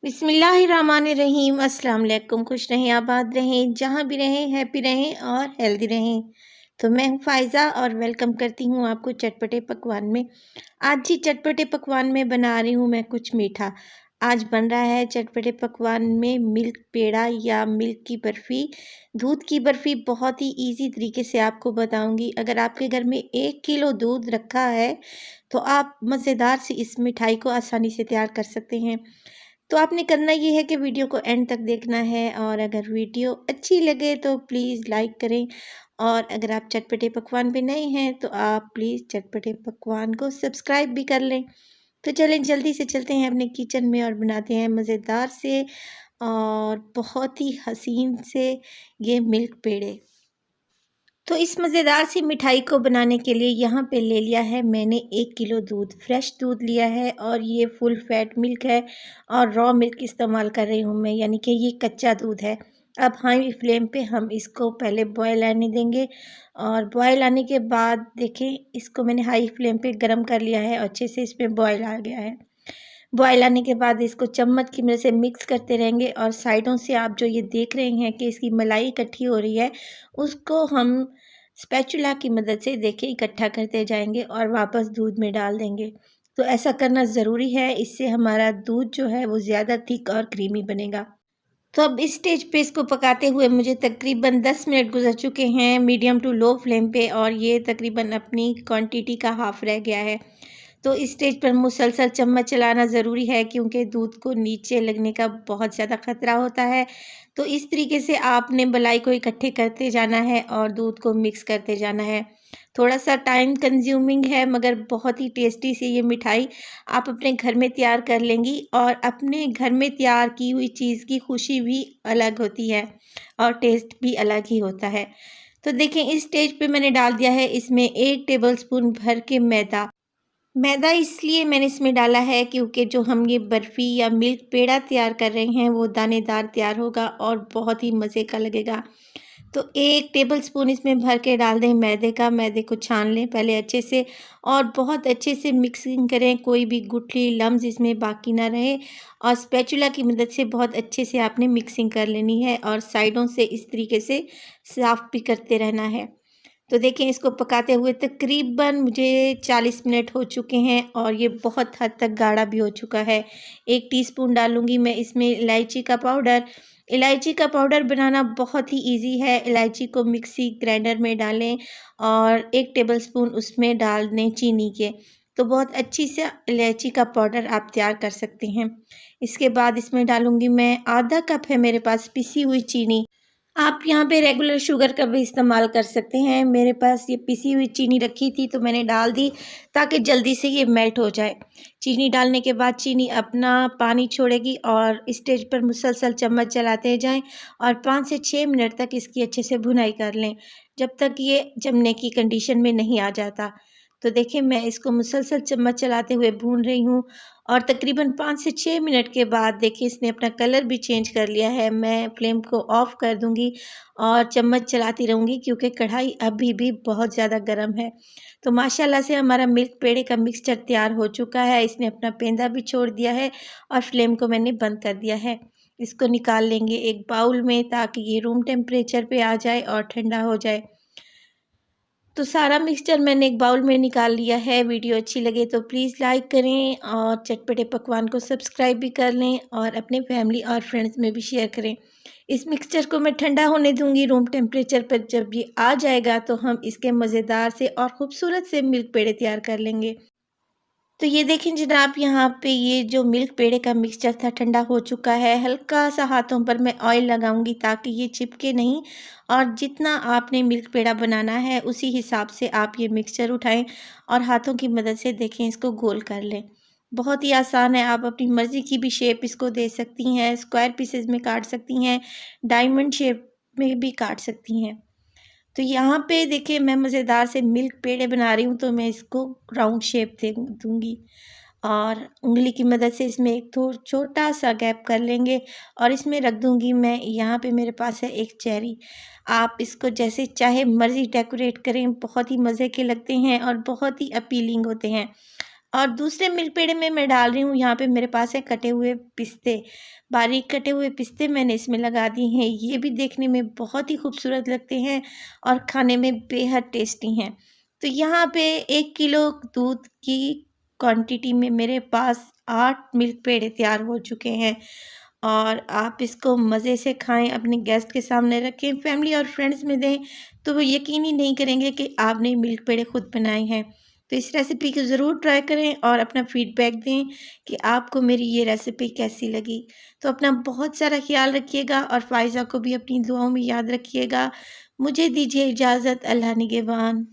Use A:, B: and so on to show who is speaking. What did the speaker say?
A: बिस्मिल्लाहिर्रहमानिर्रहीम। अस्सलाम वालेकुम। खुश रहें, आबाद रहें, जहाँ भी रहें हैप्पी रहें और हेल्दी रहें। तो मैं हूँ फ़ायज़ा और वेलकम करती हूँ आपको चटपटे पकवान में। आज ही चटपटे पकवान में बना रही हूँ मैं कुछ मीठा। आज बन रहा है चटपटे पकवान में मिल्क पेड़ा या मिल्क की बर्फ़ी। दूध की बर्फ़ी बहुत ही ईज़ी तरीके से आपको बताऊँगी। अगर आपके घर में 1 किलो दूध रखा है तो आप मज़ेदार सी इस मिठाई को आसानी से तैयार कर सकते हैं। तो आपने करना ये है कि वीडियो को एंड तक देखना है और अगर वीडियो अच्छी लगे तो प्लीज़ लाइक करें और अगर आप चटपटे पकवान पे नए हैं तो आप प्लीज़ चटपटे पकवान को सब्सक्राइब भी कर लें। तो चलें जल्दी से चलते हैं अपने किचन में और बनाते हैं मज़ेदार से और बहुत ही हसीन से ये मिल्क पेड़े। तो इस मज़ेदार सी मिठाई को बनाने के लिए यहाँ पे ले लिया है मैंने 1 किलो दूध, फ्रेश दूध लिया है और ये फुल फैट मिल्क है और रॉ मिल्क इस्तेमाल कर रही हूँ मैं, यानी कि ये कच्चा दूध है। अब हाई फ्लेम पे हम इसको पहले बॉयल आने देंगे और बॉयल आने के बाद देखें इसको मैंने हाई फ्लेम पे गरम कर लिया है और अच्छे से इसमें बॉयल आ गया है। बॉयल आने के बाद इसको चम्मच की मदद से मिक्स करते रहेंगे और साइडों से आप जो ये देख रहे हैं कि इसकी मलाई इकट्ठी हो रही है, उसको हम स्पैचुला की मदद से देखिए इकट्ठा करते जाएँगे और वापस दूध में डाल देंगे। तो ऐसा करना ज़रूरी है, इससे हमारा दूध जो है वो ज़्यादा थिक और क्रीमी बनेगा। तो अब इस स्टेज पे इसको पकाते हुए मुझे तकरीबन 10 मिनट गुज़र चुके हैं मीडियम टू लो फ्लेम पे और ये तकरीबन अपनी क्वांटिटी का हाफ़ रह गया है। तो इस स्टेज पर मुसलसल चम्मच चलाना ज़रूरी है क्योंकि दूध को नीचे लगने का बहुत ज़्यादा ख़तरा होता है। तो इस तरीके से आपने मलाई को इकट्ठे करते जाना है और दूध को मिक्स करते जाना है। थोड़ा-सा टाइम कंज्यूमिंग है मगर बहुत ही टेस्टी सी ये मिठाई आप अपने घर में तैयार कर लेंगी और अपने घर में तैयार की हुई चीज़ की खुशी भी अलग होती है और टेस्ट भी अलग ही होता है। तो देखें इस स्टेज पे मैंने डाल दिया है इसमें 1 टेबलस्पून भर के मैदा। मैदा इसलिए मैंने इसमें डाला है क्योंकि जो हम ये बर्फ़ी या मिल्क पेड़ा तैयार कर रहे हैं वो दानेदार तैयार होगा और बहुत ही मज़े का लगेगा। तो 1 टेबलस्पून इसमें भर के डाल दें मैदे का, मैदे को छान लें पहले अच्छे से और बहुत अच्छे से मिक्सिंग करें, कोई भी गुठली लम्स इसमें बाकी ना रहे और स्पैचुला की मदद से बहुत अच्छे से आपने मिक्सिंग कर लेनी है और साइडों से इस तरीके से साफ़ भी करते रहना है। तो देखें इसको पकाते हुए तकरीबन मुझे 40 मिनट हो चुके हैं और ये बहुत हद तक गाढ़ा भी हो चुका है। 1 टीस्पून डालूँगी मैं इसमें इलायची का पाउडर। इलायची का पाउडर बनाना बहुत ही ईज़ी है। इलायची को मिक्सी ग्राइंडर में डालें और 1 टेबलस्पून उसमें डाल दें चीनी के। तो बहुत अच्छी सा इलायची का पाउडर आप तैयार कर सकते हैं। इसके बाद इसमें डालूँगी मैं आधा कप है मेरे पास पिसी हुई चीनी। आप यहाँ पे रेगुलर शुगर का भी इस्तेमाल कर सकते हैं। मेरे पास ये पिसी हुई चीनी रखी थी तो मैंने डाल दी ताकि जल्दी से ये मेल्ट हो जाए। चीनी डालने के बाद चीनी अपना पानी छोड़ेगी और स्टेज पर मुसलसल चम्मच चलाते जाएं और 5 से 6 मिनट तक इसकी अच्छे से भुनाई कर लें, जब तक ये जमने की कंडीशन में नहीं आ जाता। तो देखिए मैं इसको मुसलसल चम्मच चलाते हुए भून रही हूँ और तकरीबन 5 से 6 मिनट के बाद देखिए इसने अपना कलर भी चेंज कर लिया है। मैं फ्लेम को ऑफ़ कर दूँगी और चम्मच चलाती रहूँगी क्योंकि कढ़ाई अभी भी बहुत ज़्यादा गर्म है। तो माशाल्लाह से हमारा मिल्क पेड़े का मिक्सचर तैयार हो चुका है। इसने अपना पेंदा भी छोड़ दिया है और फ्लेम को मैंने बंद कर दिया है। इसको निकाल लेंगे एक बाउल में ताकि ये रूम टेम्परेचर पे आ जाए और ठंडा हो जाए। तो सारा मिक्सचर मैंने एक बाउल में निकाल लिया है। वीडियो अच्छी लगे तो प्लीज़ लाइक करें और चटपटे पकवान को सब्सक्राइब भी कर लें और अपने फैमिली और फ्रेंड्स में भी शेयर करें। इस मिक्सचर को मैं ठंडा होने दूँगी रूम टेम्परेचर पर। जब ये आ जाएगा तो हम इसके मज़ेदार से और ख़ूबसूरत से मिल्क पेड़े तैयार कर लेंगे। तो ये देखें जनाब यहाँ पे ये जो मिल्क पेड़े का मिक्सचर था ठंडा हो चुका है। हल्का-सा हाथों पर मैं ऑयल लगाऊँगी ताकि ये चिपके नहीं और जितना आपने मिल्क पेड़ा बनाना है उसी हिसाब से आप ये मिक्सचर उठाएँ और हाथों की मदद से देखें इसको गोल कर लें। बहुत ही आसान है, आप अपनी मर्ज़ी की भी शेप इसको दे सकती हैं, स्क्वायर पीसेज़ में काट सकती हैं, डायमंड शेप में भी काट सकती हैं। तो यहाँ पे देखिए मैं मज़ेदार से मिल्क पेड़े बना रही हूँ तो मैं इसको राउंड शेप दे दूँगी और उँगली की मदद से इसमें एक थो छोटा-सा गैप कर लेंगे और इसमें रख दूँगी मैं यहाँ पे मेरे पास है एक चेरी। आप इसको जैसे चाहे मर्ज़ी डेकोरेट करें, बहुत ही मज़े के लगते हैं और बहुत ही अपीलिंग होते हैं। और दूसरे मिल्क पेड़े में मैं डाल रही हूँ, यहाँ पे मेरे पास है कटे हुए पिस्ते। बारीक कटे हुए पिस्ते मैंने इसमें लगा दिए हैं। ये भी देखने में बहुत ही खूबसूरत लगते हैं और खाने में बेहद टेस्टी हैं। तो यहाँ पे 1 किलो दूध की क्वांटिटी में मेरे पास 8 मिल्क पेड़े तैयार हो चुके हैं। और आप इसको मज़े से खाएँ, अपने गेस्ट के सामने रखें, फैमिली और फ्रेंड्स में दें, तो वो यकीन ही नहीं करेंगे कि आपने मिल्क पेड़े खुद बनाए हैं। तो इस रेसिपी को ज़रूर ट्राई करें और अपना फीडबैक दें कि आपको मेरी ये रेसिपी कैसी लगी। तो अपना बहुत सारा ख़्याल रखिएगा और फ़ाइज़ा को भी अपनी दुआओं में याद रखिएगा। मुझे दीजिए इजाज़त, अल्लाह निगहबान।